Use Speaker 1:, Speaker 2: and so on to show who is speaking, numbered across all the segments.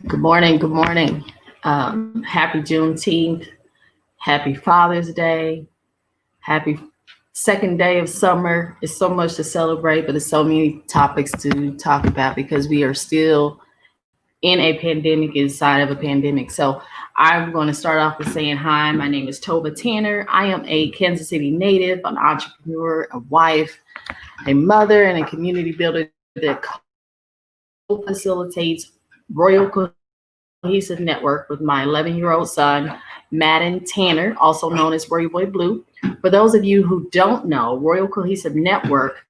Speaker 1: Good morning. Good morning. Happy Juneteenth. Happy Father's Day. Happy second day of summer. It's so much to celebrate, but there's so many topics to talk about because we are still in a pandemic inside of a pandemic. So I'm going to start off with saying hi. My name is Toby Tanner. I am a Kansas City native, an entrepreneur, a wife, a mother, and a community builder that facilitates Royal Cohesive Network with my 11-year-old son, Madden Tanner, also known as Roy Boy Blue. For those of you who don't know, Royal Cohesive Network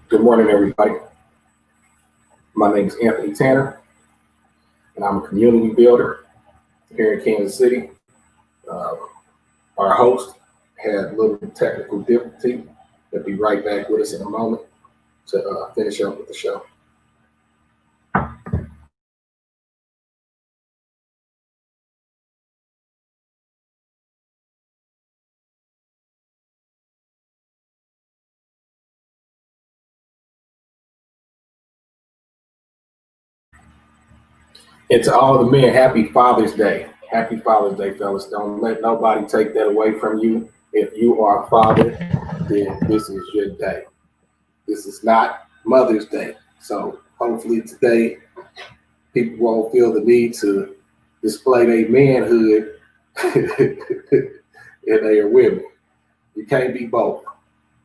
Speaker 2: Good morning, everybody. My name is Anthony Tanner, and I'm a community builder here in Kansas City. Our host had a little technical difficulty. He'll be right back with us in a moment to finish up with the show. And to all the men, happy Father's Day. Happy Father's Day, fellas. Don't let nobody take that away from you. If you are a father, then this is your day. This is not Mother's Day. So hopefully today, people won't feel the need to display their manhood and they are women. You can't be both.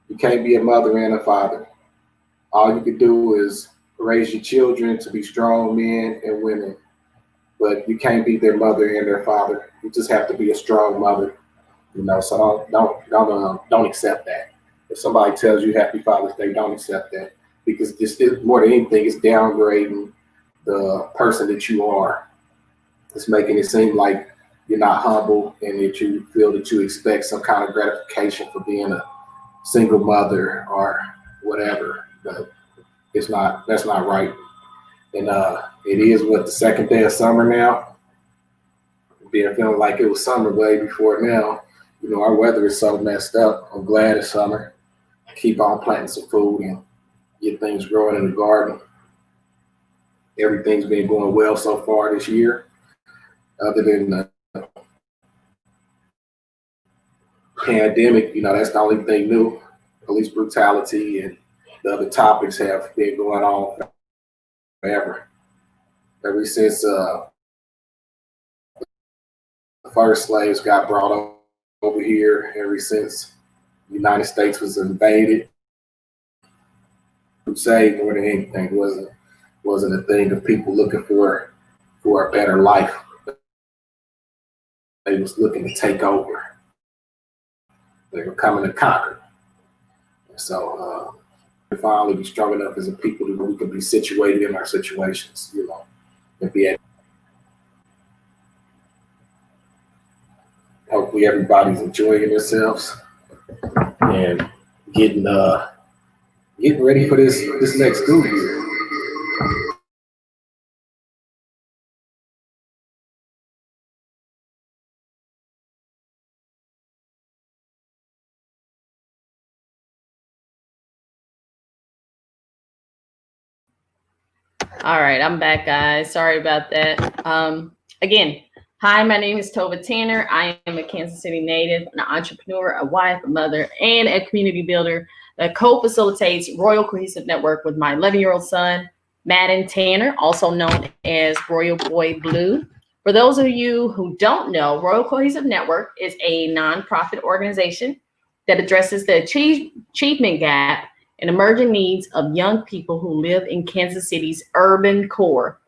Speaker 2: You can't be a mother and a father. All you can do is raise your children to be strong men and women, but you can't be their mother and their father. You just have to be a strong mother, So don't accept that. If somebody tells you Happy Father's Day, don't accept that because this more than anything is downgrading the person that you are. It's making it seem like you're not humble and that you feel that you expect some kind of gratification for being a single mother or whatever, but it's not. That's not right. And it is the second day of summer now. Being feeling like it was summer way before now. Our weather is so messed up. I'm glad it's summer. Keep on planting some food and get things growing in the garden. Everything's been going well so far this year, other than the pandemic. That's the only thing new. Police brutality and the other topics have been going on forever. Ever since the first slaves got brought over here, ever since the United States was invaded, crusade more than anything wasn't a thing of people looking for a better life. They was looking to take over. They were coming to conquer. And so we finally be strong enough as a people that we can be situated in our situations, and be able. Hopefully everybody's enjoying themselves and getting ready for this next school year.
Speaker 1: All right, I'm back, guys. Sorry about that. Again, Hi, my name is Toby Tanner. I am a Kansas City native, an entrepreneur, a wife, a mother, and a community builder that co-facilitates Royal Cohesive Network with my 11-year-old son, Madden Tanner, also known as Royal Boy Blue. For those of you who don't know, Royal Cohesive Network is a nonprofit organization that addresses the achievement gap and emerging needs of young people who live in Kansas City's urban core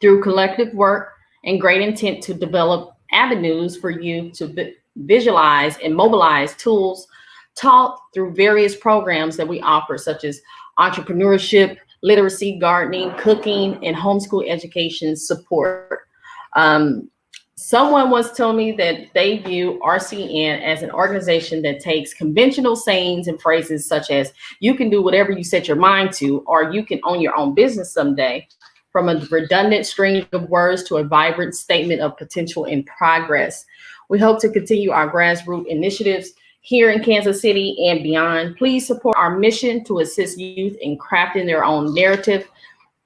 Speaker 1: through collective work and great intent to develop avenues for you to visualize and mobilize tools taught through various programs that we offer, such as entrepreneurship, literacy, gardening, cooking, and homeschool education support. Um, Someone once told me that they view RCN as an organization that takes conventional sayings and phrases such as "you can do whatever you set your mind to" or "you can own your own business someday," from a redundant string of words to a vibrant statement of potential and progress. We hope to continue our grassroots initiatives here in Kansas City and beyond. Please support our mission to assist youth in crafting their own narrative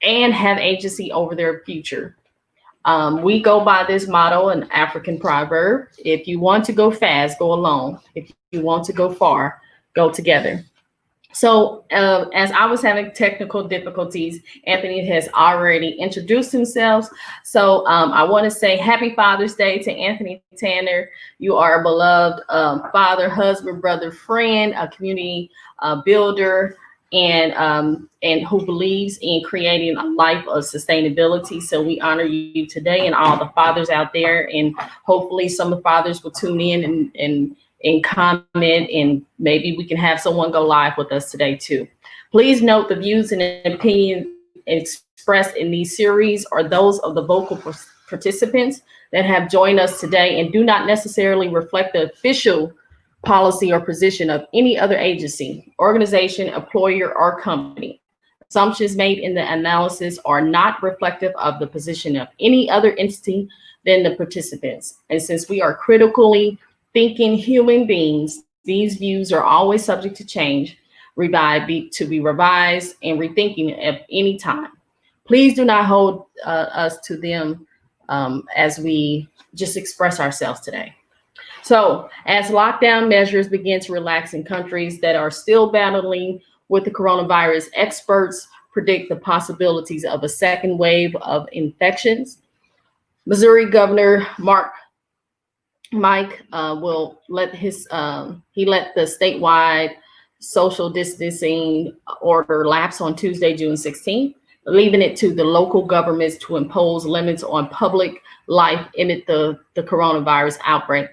Speaker 1: and have agency over their future. We go by this motto, an African proverb: if you want to go fast, go alone. If you want to go far, go together. So, as I was having technical difficulties, Anthony has already introduced himself. So, I want to say Happy Father's Day to Anthony Tanner. You are a beloved father, husband, brother, friend, a community builder, and who believes in creating a life of sustainability. So, we honor you today and all the fathers out there, and hopefully, some of the fathers will tune in and comment, and maybe we can have someone go live with us today too. Please note the views and opinions expressed in these series are those of the vocal participants that have joined us today and do not necessarily reflect the official policy or position of any other agency, organization, employer, or company. Assumptions made in the analysis are not reflective of the position of any other entity than the participants. And since we are critically thinking human beings, these views are always subject to change, to be revised, and rethinking at any time. Please do not hold us to them as we just express ourselves today. So, as lockdown measures begin to relax in countries that are still battling with the coronavirus, experts predict the possibilities of a second wave of infections. Missouri Governor Mike will let he let the statewide social distancing order lapse on Tuesday, June 16th, leaving it to the local governments to impose limits on public life amid the coronavirus outbreak.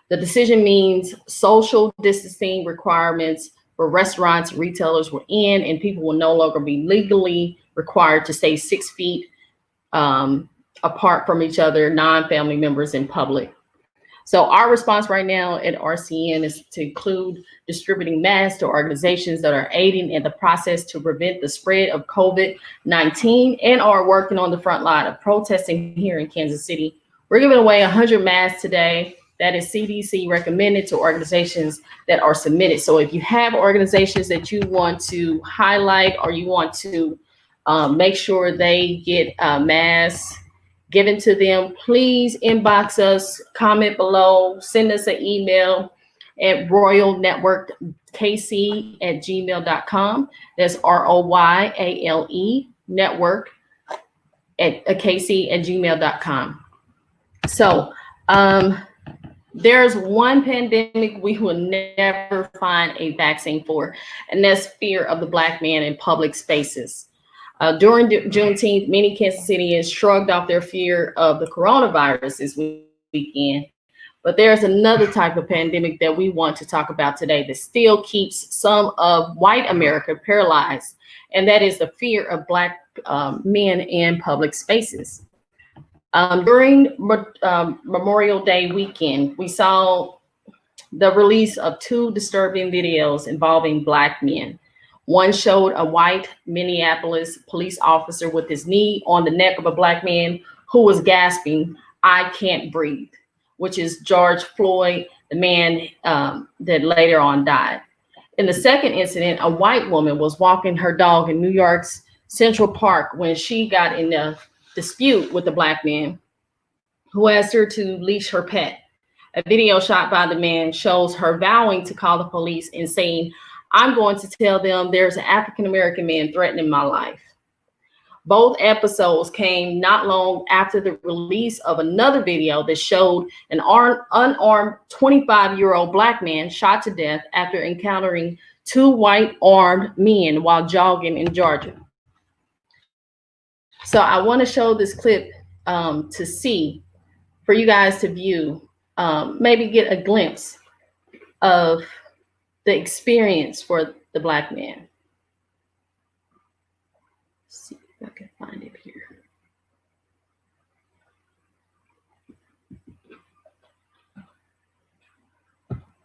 Speaker 1: The decision means social distancing requirements for restaurants, retailers will end, and people will no longer be legally required to stay 6 feet apart from each other, non-family members in public. So our response right now at RCN is to include distributing masks to organizations that are aiding in the process to prevent the spread of COVID-19 and are working on the front line of protesting here in Kansas City. We're giving away 100 masks today. That is CDC recommended to organizations that are submitted. So if you have organizations that you want to highlight or you want to make sure they get masks given to them, please inbox us, comment below, send us an email at royalnetworkkc@gmail.com. That's ROYALE network at kc@gmail.com. So there's one pandemic we will never find a vaccine for, and that's fear of the Black man in public spaces. During Juneteenth, many Kansas Cityans shrugged off their fear of the coronavirus this weekend. But there's another type of pandemic that we want to talk about today that still keeps some of white America paralyzed, and that is the fear of Black men in public spaces. During Memorial Day weekend, we saw the release of two disturbing videos involving Black men. One showed a white Minneapolis police officer with his knee on the neck of a Black man who was gasping, "I can't breathe," which is George Floyd, the man that later on died. In the second incident, a white woman was walking her dog in New York's Central Park when she got in a dispute with the Black man who asked her to leash her pet. A video shot by the man shows her vowing to call the police and saying, "I'm going to tell them there's an African-American man threatening my life." Both episodes came not long after the release of another video that showed an unarmed 25-year-old Black man shot to death after encountering two white armed men while jogging in Georgia. So I want to show this clip to see, for you guys to view, maybe get a glimpse of the experience for the Black man. Let's see if I can find it here.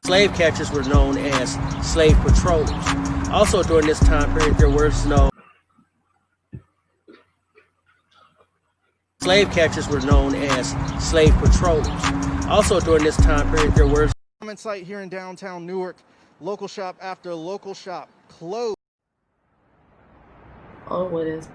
Speaker 3: Slave catchers were known as slave patrollers. Also during this time period, there was no slave catchers were known as slave patrollers. Also during this time period, there were
Speaker 4: site here in downtown Newark. Local shop after local shop closed.
Speaker 1: Oh, what is?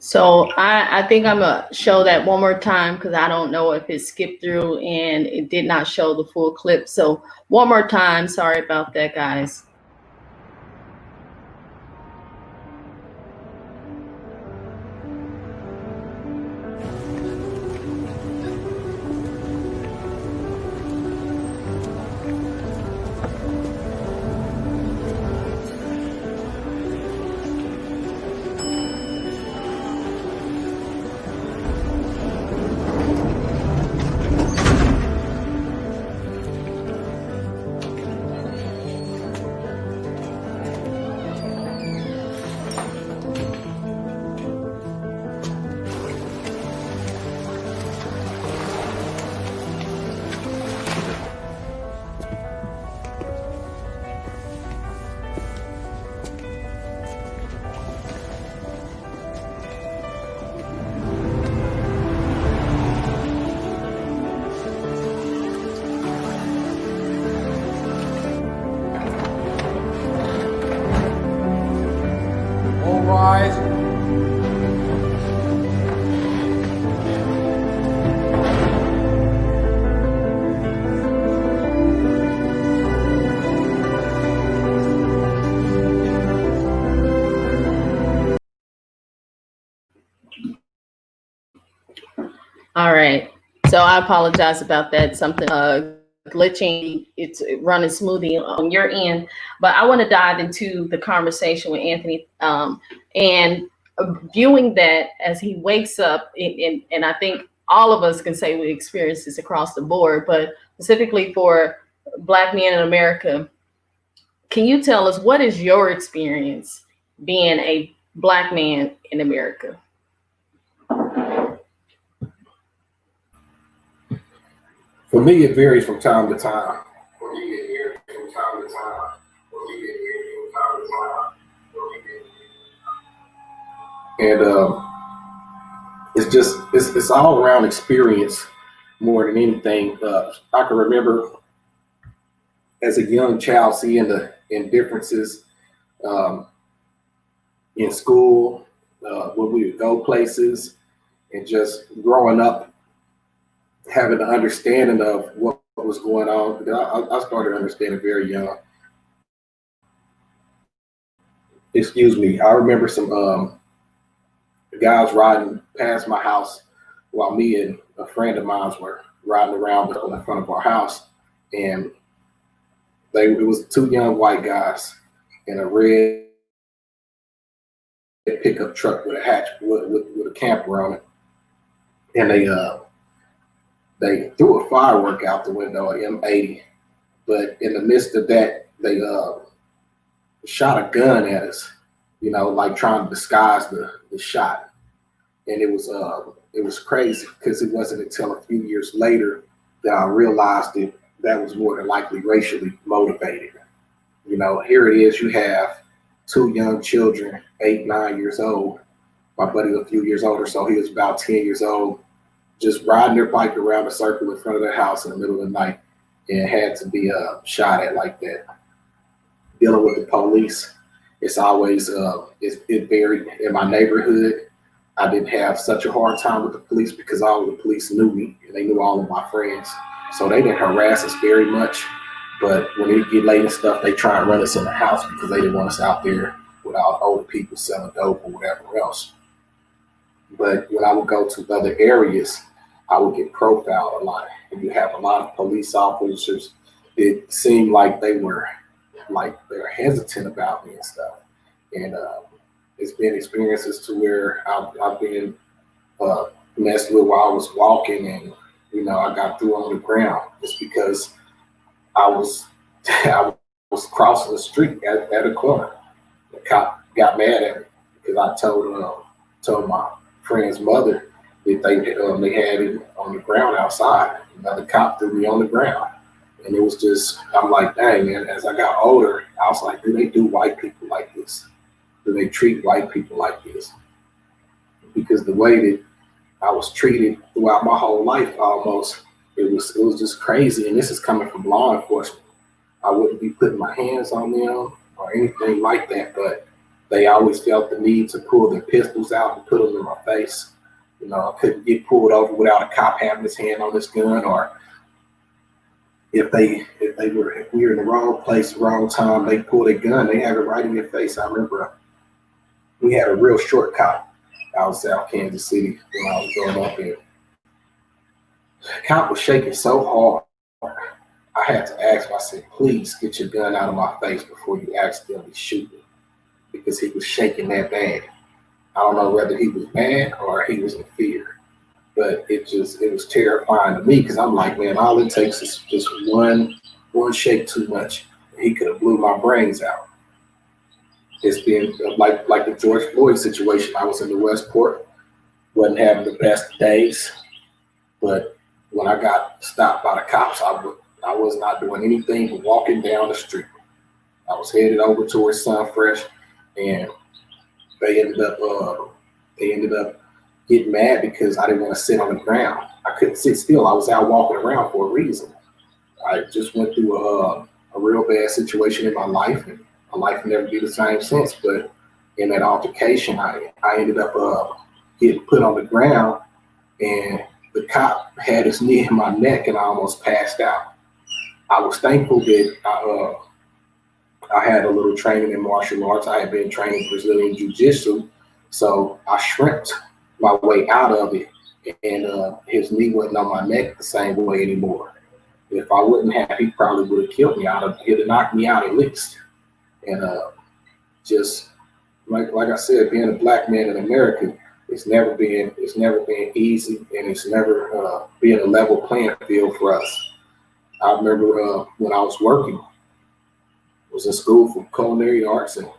Speaker 1: So I think I'm gonna show that one more time because I don't know if it skipped through and it did not show the full clip. So one more time, sorry about that, guys. All right. So I apologize about that. Something glitching. It's running smoothly on your end. But I want to dive into the conversation with Anthony and viewing that as he wakes up. And I think all of us can say we experience this across the board, but specifically for Black men in America. Can you tell us what is your experience being a Black man in America?
Speaker 2: For me, it varies from time to time. And it's all around experience more than anything. I can remember as a young child seeing the indifferences um, in school, when we would go places, and just growing up having an understanding of what was going on. I started understanding very young. Excuse me. I remember some guys riding past my house while me and a friend of mine were riding around in front of our house, and it was two young white guys in a red pickup truck with a hatch with a camper on it, and they threw a firework out the window, an M80. But in the midst of that, they shot a gun at us, like trying to disguise the shot. And it was crazy because it wasn't until a few years later that I realized that was more than likely racially motivated. Here it is, you have two young children, 8, 9 years old. My buddy was a few years older, so he was about 10 years old, just riding their bike around a circle in front of their house in the middle of the night and had to be shot at like that. Dealing with the police, it's always, it varied. In my neighborhood, I didn't have such a hard time with the police because all of the police knew me and they knew all of my friends. So they didn't harass us very much. But when it get late and stuff, they try and run us in the house because they didn't want us out there with all the older people selling dope or whatever else. But when I would go to other areas, I would get profiled a lot. And you have a lot of police officers. It seemed like they're hesitant about me and stuff. And it's been experiences to where I've been messed with while I was walking, and I got through on the ground just because I was crossing the street at a corner. The cop got mad at me because I told my friend's mother that they had him on the ground outside. Another cop threw me on the ground. And it was just, I'm like, dang, man, as I got older, I was like, do they do white people like this? Do they treat white people like this? Because the way that I was treated throughout my whole life almost, it was just crazy. And this is coming from law enforcement. I wouldn't be putting my hands on them or anything like that, but they always felt the need to pull their pistols out and put them in my face. I couldn't get pulled over without a cop having his hand on his gun, or if we were in the wrong place, wrong time, they pulled a gun, they have it right in your face. I remember we had a real short cop out in South Kansas City when I was growing up here. The cop was shaking so hard, I had to ask him, I said, please get your gun out of my face before you accidentally shoot me, because he was shaking that bad. I don't know whether he was mad or he was in fear, but it was terrifying to me because I'm like, man, all it takes is just one shake too much. He could have blew my brains out. It's been like the George Floyd situation. I was in the Westport, wasn't having the best days, but when I got stopped by the cops, I was not doing anything but walking down the street. I was headed over towards Sunfresh, and they ended up getting mad because I didn't want to sit on the ground. I couldn't sit still. I was out walking around for a reason. I just went through a real bad situation in my life, and my life will never be the same since. But in that altercation, I ended up getting put on the ground, and the cop had his knee in my neck, and I almost passed out. I was thankful that I had a little training in martial arts. I had been training Brazilian Jiu-Jitsu, so I shrimped my way out of it, and his knee wasn't on my neck the same way anymore. If I wouldn't have, he probably would have killed me. He'd have knocked me out at least. And just like I said, being a black man in America, it's never been easy, and it's never been a level playing field for us. I remember when I was working, I was in school for culinary arts, and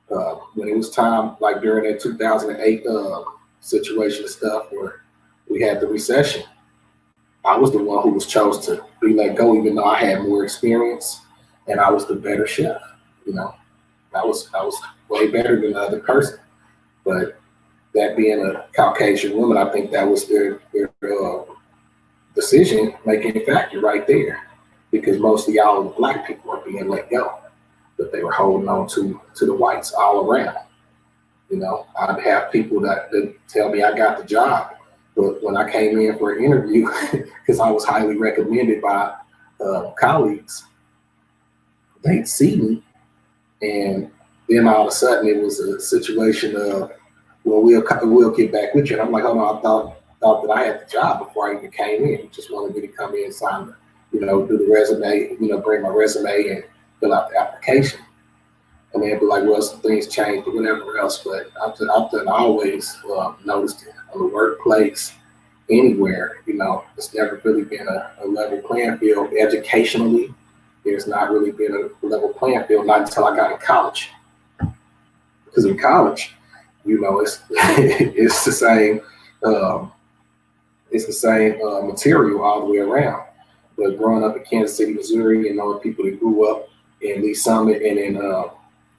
Speaker 2: when it was time, like during that 2008 situation stuff where we had the recession, I was the one who was chose to be let go, even though I had more experience and I was the better chef. I was way better than the other person. But that being a Caucasian woman, I think that was their decision making factor right there, because most of y'all black people are being let go, but they were holding on to the whites all around. You know, I'd have people that tell me I got the job, but when I came in for an interview, because I was highly recommended by colleagues, they'd see me, and then all of a sudden it was a situation of, well, we'll get back with you. And I'm like, oh no, I thought that I had the job before I even came in. You just wanted me to come in, sign, do the resume, bring my resume and fill out the application. And they'd be like, well, some things changed or whatever else. But I've always noticed it on the workplace, anywhere, it's never really been a level playing field. Educationally, there's not really been a level playing field, not until I got in college. Because in college, it's it's the same material all the way around. But growing up in Kansas City, Missouri, and knowing people that grew up in Lee Summit and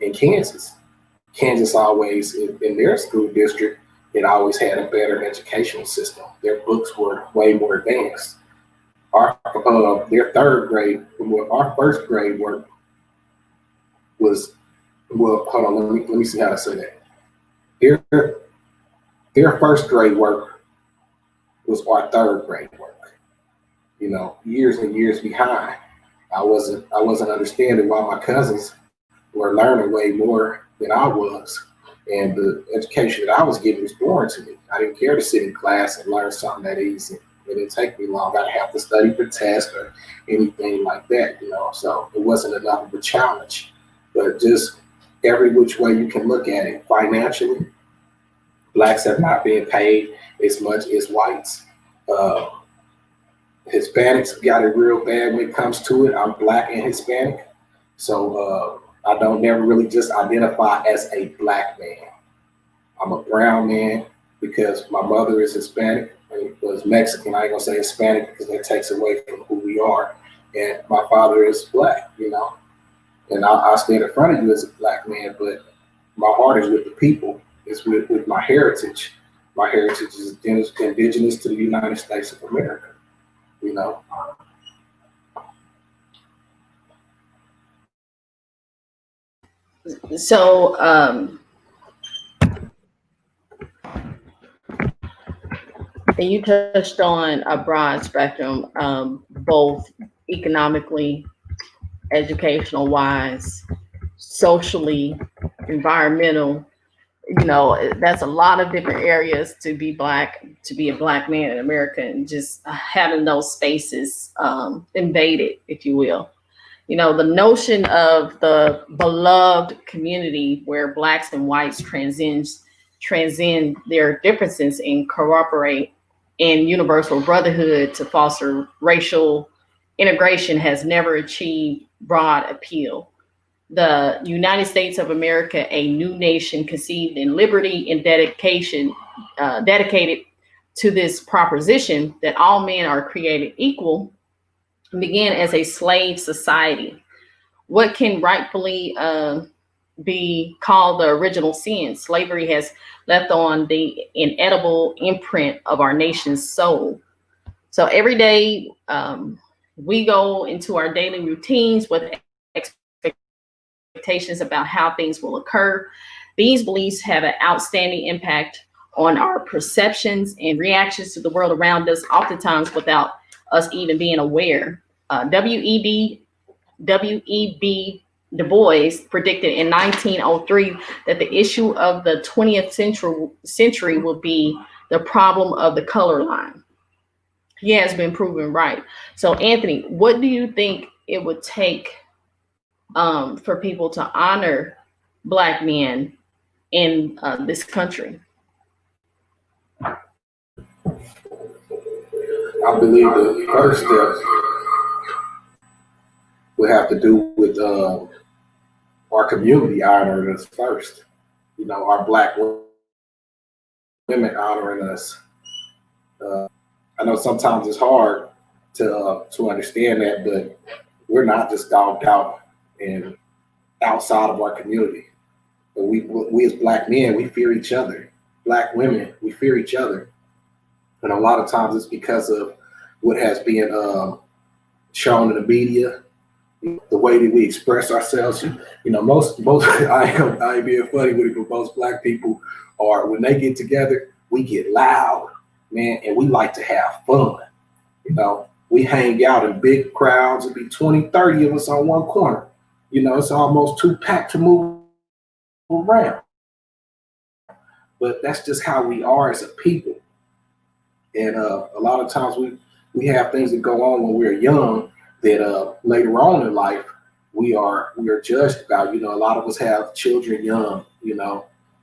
Speaker 2: in Kansas always in their school district, it always had a better educational system. Their books were way more advanced. Their third grade, our first grade work was, well, hold on, let me see how to say that. Their first grade work was our third grade work. Years and years behind. I wasn't understanding why my cousins were learning way more than I was. And the education that I was getting was boring to me. I didn't care to sit in class and learn something that easy. It didn't take me long. I didn't have to study for tests or anything like that, so it wasn't enough of a challenge. But just every which way you can look at it, financially, blacks have not been paid as much as whites. Hispanics got it real bad when it comes to it. I'm black and Hispanic, so I don't never really just identify as a black man. I'm a brown man because my mother is Hispanic and was Mexican. I ain't gonna say Hispanic because that takes away from who we are. And my father is black, and I'll stand in front of you as a black man, but my heart is with the people. It's with my heritage. My heritage is indigenous to the United States of America.
Speaker 1: So, and you touched on a broad spectrum, both economically, educational wise, socially, environmental. That's a lot of different areas to be a black man in America, and just having those spaces invaded, if you will. The notion of the beloved community where blacks and whites transcend their differences and cooperate in universal brotherhood to foster racial integration has never achieved broad appeal. The United States of America, a new nation conceived in liberty and dedicated to this proposition that all men are created equal, began as a slave society. What can rightfully be called the original sin? Slavery has left on the inedible imprint of our nation's soul. So every day we go into our daily routines with expectations about how things will occur. These beliefs have an outstanding impact on our perceptions and reactions to the world around us, oftentimes without us even being aware. W.E.B. Du Bois predicted in 1903 that the issue of the 20th century will be the problem of the color line. He has been proven right. So, Anthony, what do you think it would take for people to honor Black men in this country?
Speaker 2: I believe the first step would have to do with our community honoring us first. Our Black women honoring us. I know sometimes it's hard to understand that, but we're not just dogged out and outside of our community. But we as Black men, we fear each other. Black women, we fear each other. And a lot of times it's because of what has been shown in the media, the way that we express ourselves. Most I ain't being funny with it, but most Black people are, when they get together, we get loud, man, and we like to have fun. We hang out in big crowds. It'd be 20, 30 of us on one corner. It's almost too packed to move around. But that's just how we are as a people. And a lot of times we have things that go on when we're young that later on in life we are judged about. A lot of us have children young,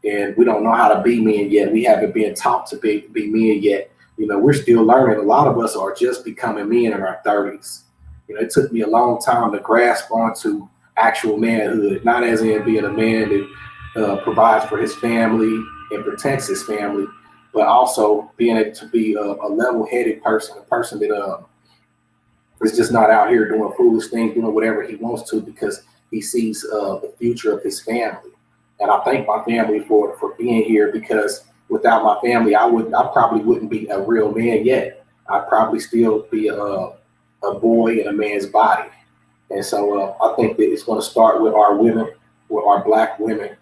Speaker 2: and we don't know how to be men yet. We haven't been taught to be men yet. We're still learning. A lot of us are just becoming men in our 30s. It took me a long time to grasp onto actual manhood, not as in being a man that provides for his family and protects his family, but also being able to be a level-headed person, a person that is just not out here doing foolish things, doing whatever he wants to because he sees the future of his family. And I thank my family for being here, because without my family, I probably wouldn't be a real man yet. I'd probably still be a boy in a man's body. And so I think that it's going to start with our women, with our Black women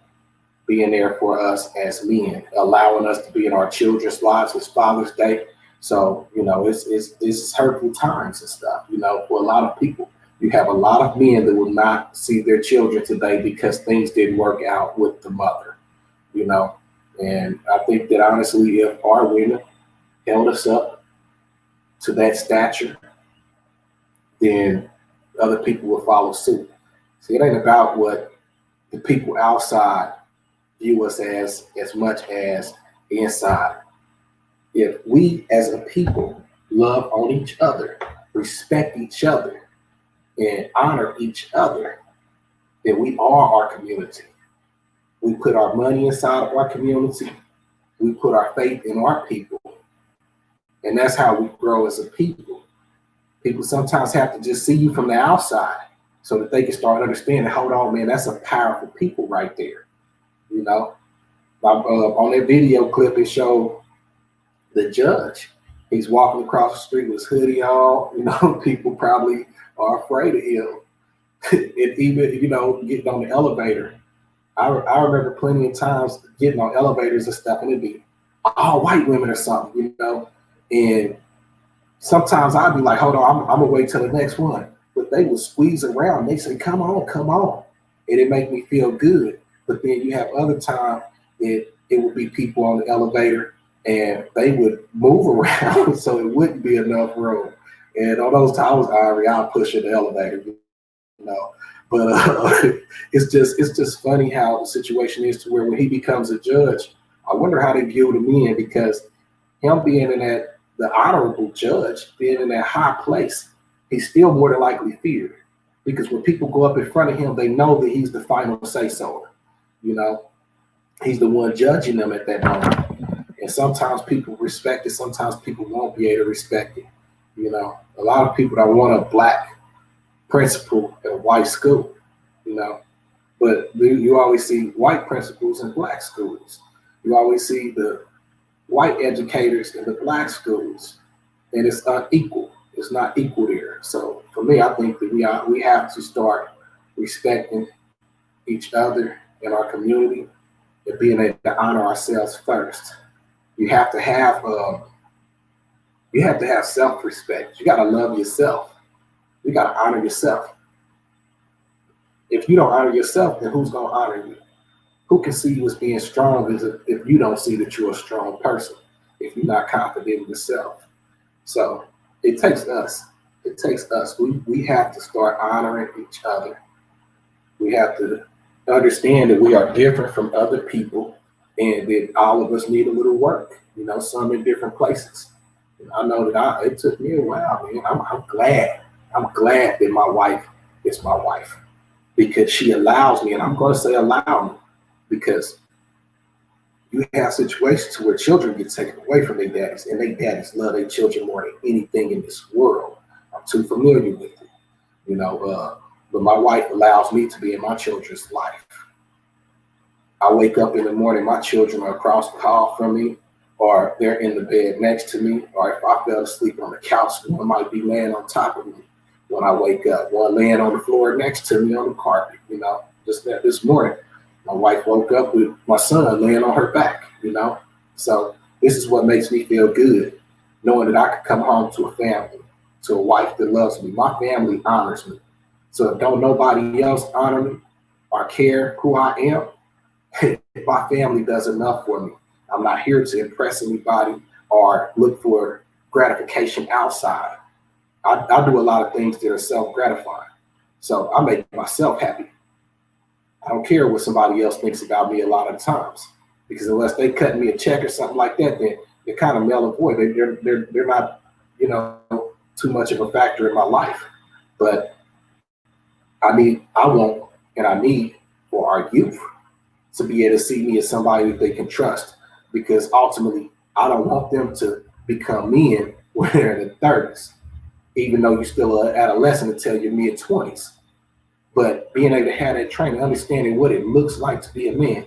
Speaker 2: being there for us as men, allowing us to be in our children's lives. It's Father's Day. So, it's hurtful times and stuff, for a lot of people. You have a lot of men that will not see their children today because things didn't work out with the mother, And I think that honestly, if our women held us up to that stature, then other people will follow suit. See, it ain't about what the people outside view us as much as inside. If we as a people love on each other, respect each other, and honor each other, then we are our community. We put our money inside of our community. We put our faith in our people. And that's how we grow as a people. People sometimes have to just see you from the outside so that they can start understanding, hold on, man, that's a powerful people right there. On that video clip, it showed the judge. He's walking across the street with his hoodie on. People probably are afraid of him. And even, getting on the elevator. I remember plenty of times getting on elevators and stuff, and it'd be all white women or something, And sometimes I'd be like, hold on, I'm gonna wait till the next one. But they would squeeze around. They say, come on. And it make me feel good. But then you have other times that it would be people on the elevator and they would move around so it wouldn't be enough room. And on those times, I'll push in the elevator, But it's just funny how the situation is to where when he becomes a judge, I wonder how they view the men, because him being in the honorable judge, being in that high place, he's still more than likely feared, because when people go up in front of him, they know that he's the final say-so. He's the one judging them at that moment. And sometimes people respect it. Sometimes people won't be able to respect it. A lot of people don't want a Black principal at a white school, but you always see white principals in Black schools. You always see the white educators in the Black schools, and it's unequal. It's not equal there. So for me, I think that we have to start respecting each other in our community and being able to honor ourselves first. You have to have self-respect. You got to love yourself. You got to honor yourself. If you don't honor yourself, then who's going to honor you? Who can see you as being strong if you don't see that you're a strong person, if you're not confident in yourself? So it takes us. It takes us. We have to start honoring each other. We have to understand that we are different from other people and that all of us need a little work, some in different places. I know that it took me a while, man. I'm glad. I'm glad that my wife is my wife, because she allows me, and I'm going to say allow me, because you have situations where children get taken away from their daddies, and their daddies love their children more than anything in this world. I'm too familiar with it, but my wife allows me to be in my children's life. I wake up in the morning, my children are across the hall from me, or they're in the bed next to me, or if I fell asleep on the couch, one might be laying on top of me when I wake up, one laying on the floor next to me on the carpet. Just that this morning, my wife woke up with my son laying on her back, So this is what makes me feel good, knowing that I could come home to a family, to a wife that loves me. My family honors me. So if don't nobody else honor me or care who I am, my family does enough for me. I'm not here to impress anybody or look for gratification outside. I do a lot of things that are self-gratifying. So I make myself happy. I don't care what somebody else thinks about me a lot of times, because unless they cut me a check or something like that, then they're kind of null and void. They're not, too much of a factor in my life. But I want, and I need for our youth to be able to see me as somebody that they can trust, because ultimately I don't want them to become men when they're in their 30s, even though you're still an adolescent until your mid-20s. But being able to have that training, understanding what it looks like to be a man,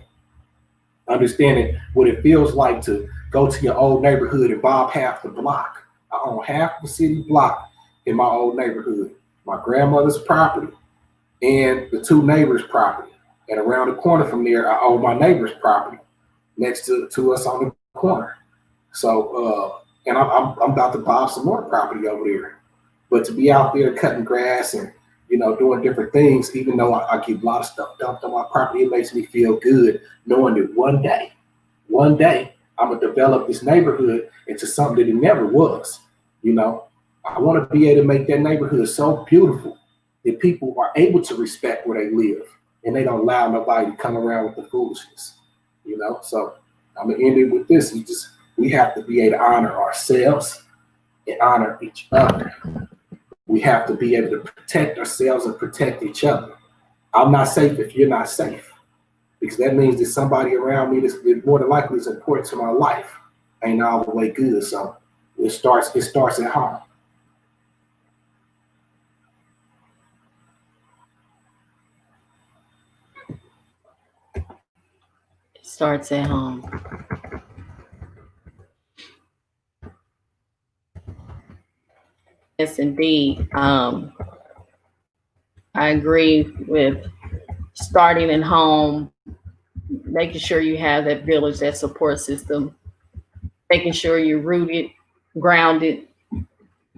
Speaker 2: understanding what it feels like to go to your old neighborhood and bob half the block. I own half the city block in my old neighborhood, my grandmother's property and the two neighbors' property. And around the corner from there, I own my neighbor's property next to us on the corner. So, and I'm about to buy some more property over there. But to be out there cutting grass and, doing different things, even though I get a lot of stuff dumped on my property, it makes me feel good knowing that one day, I'm going to develop this neighborhood into something that it never was. I want to be able to make that neighborhood so beautiful that people are able to respect where they live and they don't allow nobody to come around with the foolishness. So I'm going to end it with this. We have to be able to honor ourselves and honor each other. We have to be able to protect ourselves and protect each other. I'm not safe if you're not safe, because that means that somebody around me that's more than likely is important to my life ain't all the way good. So it starts at home.
Speaker 1: It starts at home. Yes, indeed. I agree with starting at home, making sure you have that village, that support system, making sure you're rooted, grounded.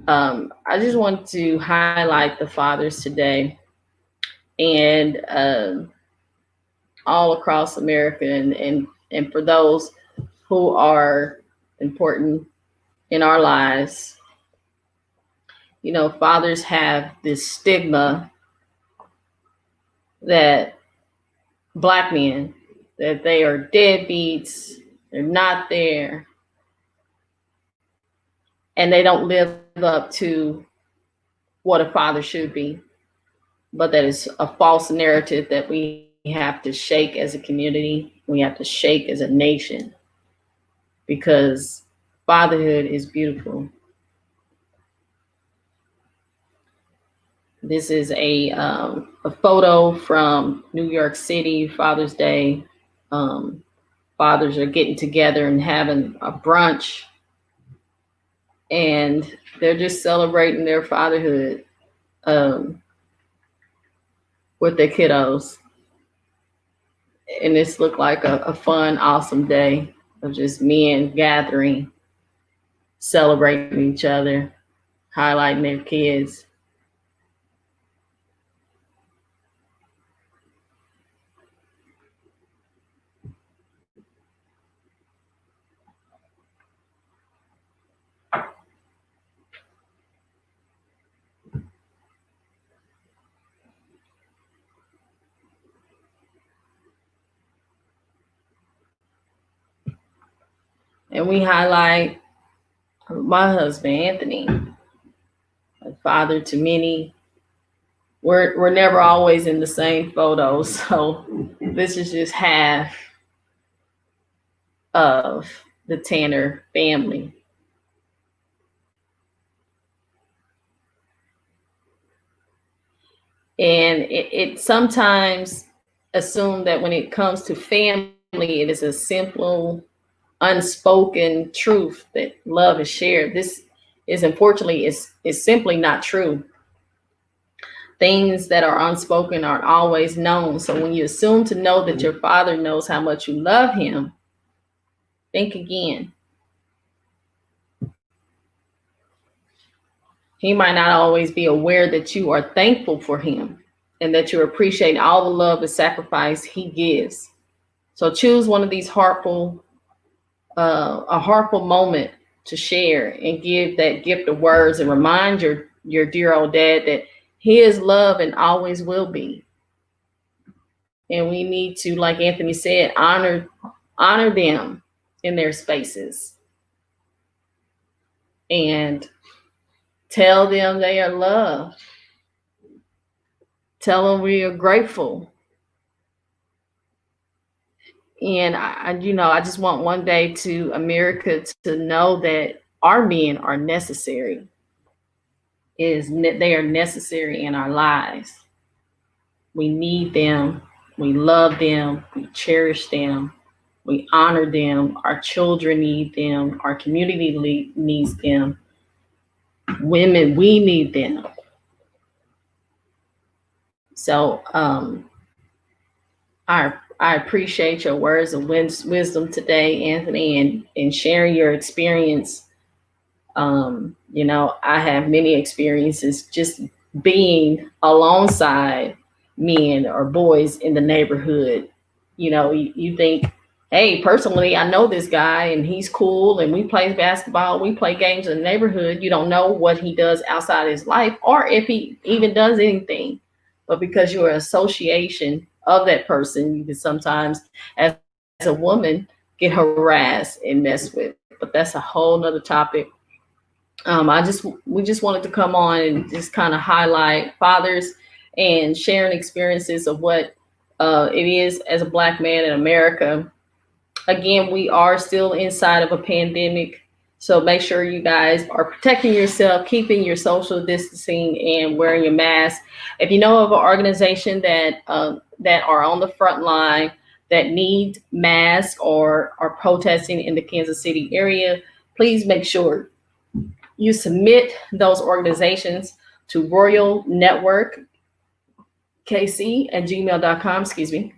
Speaker 1: I just want to highlight the fathers today, and all across America, and for those who are important in our lives. Fathers have this stigma that Black men, that they are deadbeats, they're not there, and they don't live up to what a father should be. But that is a false narrative that we have to shake as a community. We have to shake as a nation, because fatherhood is beautiful. This is a photo from New York City, Father's Day. Fathers are getting together and having a brunch, and they're just celebrating their fatherhood with their kiddos. And this looked like a fun, awesome day of just men gathering, celebrating each other, highlighting their kids. And we highlight my husband, Anthony, a father to many. We're never always in the same photos, so this is just half of the Tanner family. And it sometimes, assume that when it comes to family, it is a simple, unspoken truth that love is shared. This is unfortunately is simply not true. Things that are unspoken aren't always known. So when you assume to know that your father knows how much you love him, think again. He might not always be aware that you are thankful for him and that you appreciate all the love and sacrifice he gives. So choose one of these a heartful moment to share and give that gift of words and remind your dear old dad that he is loved and always will be. And we need to, like Anthony said, honor them in their spaces and tell them they are loved. Tell them we are grateful. And I just want one day to America to know that our men are necessary. They are necessary in our lives. We need them. We love them. We cherish them. We honor them. Our children need them. Our community needs them. Women, we need them. So I appreciate your words of wisdom today, Anthony, and sharing your experience. I have many experiences just being alongside men or boys in the neighborhood. You think, hey, personally, I know this guy and he's cool and we play basketball, we play games in the neighborhood. You don't know what he does outside his life or if he even does anything. But because you're an association of that person, you can sometimes, as a woman, get harassed and messed with. But that's a whole nother topic. We just wanted to come on and just kind of highlight fathers and sharing experiences of what it is as a Black man in America. Again, we are still inside of a pandemic, so make sure you guys are protecting yourself, keeping your social distancing, and wearing your mask. If you know of an organization that are on the front line that need masks or are protesting in the Kansas City area, please make sure you submit those organizations to Royal Network KC@gmail.com, excuse me.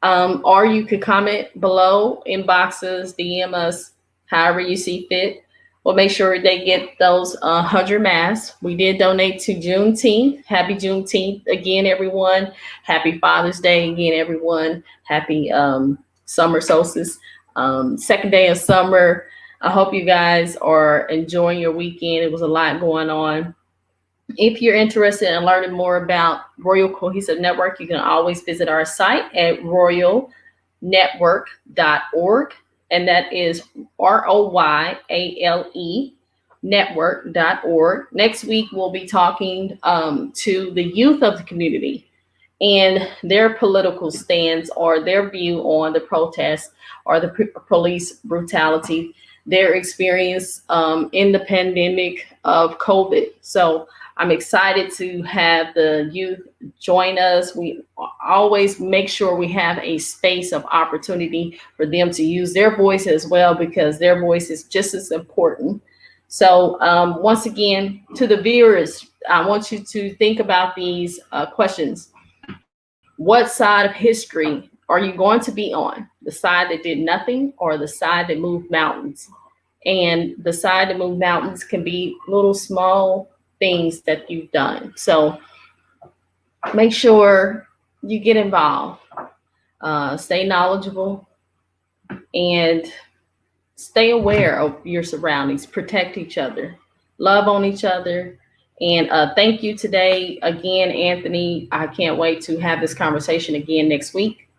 Speaker 1: Or you could comment below, inboxes, DM us, however you see fit. We'll make sure they get those 100 masks. We did donate to Juneteenth. Happy Juneteenth again, everyone. Happy Father's Day again, everyone. Happy summer solstice, second day of summer. I hope you guys are enjoying your weekend. It was a lot going on. If you're interested in learning more about Royal Cohesive Network, you can always visit our site at royalnetwork.org, and that is ROYALE network.org. Next week, we'll be talking to the youth of the community and their political stance or their view on the protests or the police brutality, their experience in the pandemic of COVID. So I'm excited to have the youth join us. We always make sure we have a space of opportunity for them to use their voice as well, because their voice is just as important. So once again, to the viewers, I want you to think about these questions. What side of history are you going to be on? The side that did nothing or the side that moved mountains? And the side that moved mountains can be little small things that you've done. So make sure you get involved, stay knowledgeable, and stay aware of your surroundings. Protect each other, love on each other. And thank you today again, Anthony. I can't wait to have this conversation again next week.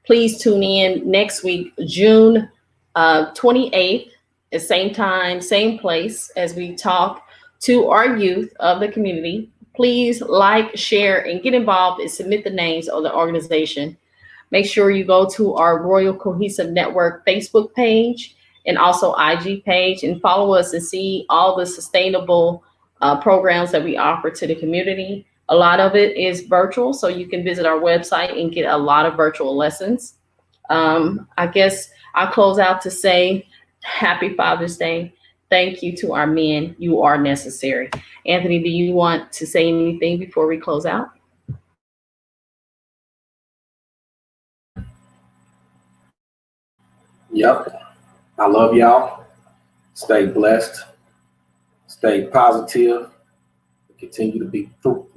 Speaker 1: Please tune in next week, June 28th, at same time, same place, as we talk to our youth of the community. Please like, share, and get involved and submit the names of the organization. Make sure you go to our Royal Cohesive Network Facebook page and also IG page and follow us and see all the sustainable programs that we offer to the community. A lot of it is virtual, so you can visit our website and get a lot of virtual lessons. I guess I'll close out to say Happy Father's Day. Thank you to our men. You are necessary. Anthony, do you want to say anything before we close out?
Speaker 2: Yep. I love y'all. Stay blessed. Stay positive. Continue to be fruitful.